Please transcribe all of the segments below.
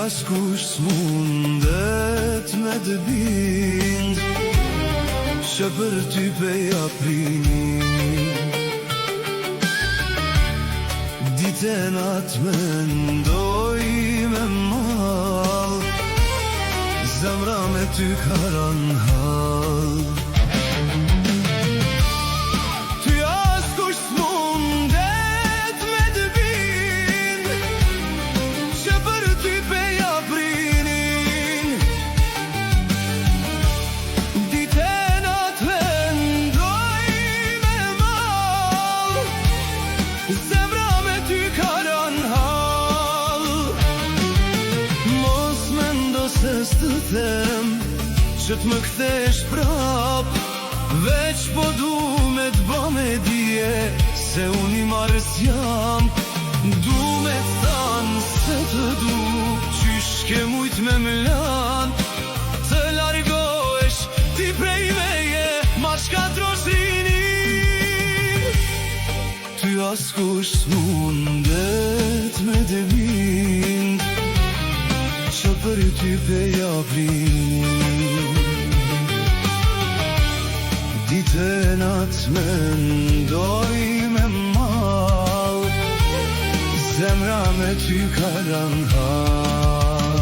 askush s'mundet me dëbind që për ty peja prinin. Dite nat mendoj me mal, zemra me ty karan hal. Ty askush s'mundet me dëbind që për ty peja prinin. Dite nat mendoj me mal, zemra me ty karan hal. Mos mendo se s'të them që t'më kthesh prap, veç po du me t'ba me dije se unë i marrës jam. Du me t'than se të du, qysh ke mujt me mlan, të largohesh ti prej meje, ma shkatrosh rinin. Ty askush s'mundet me dëbind që për ty peja prinin. Dite nat mendoj me mal, zemra me ty karan hal.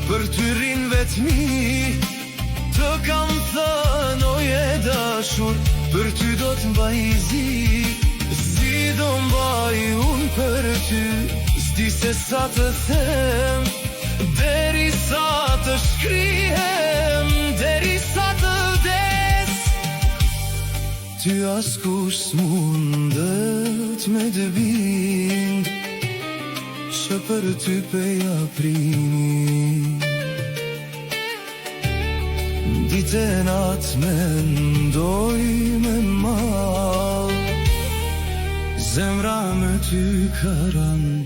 Për ty rrin vetmi, të kam thënë o je dashur, për ty do t'mbaj zi, zi do mbaj unë për ty, s'di se sa të them, deri sa të shkrihem, deri sa të des. Ty askush s'mundet me dëbind që për ty peja prinin. Dite nat mendoj me mal, zemra me ty karan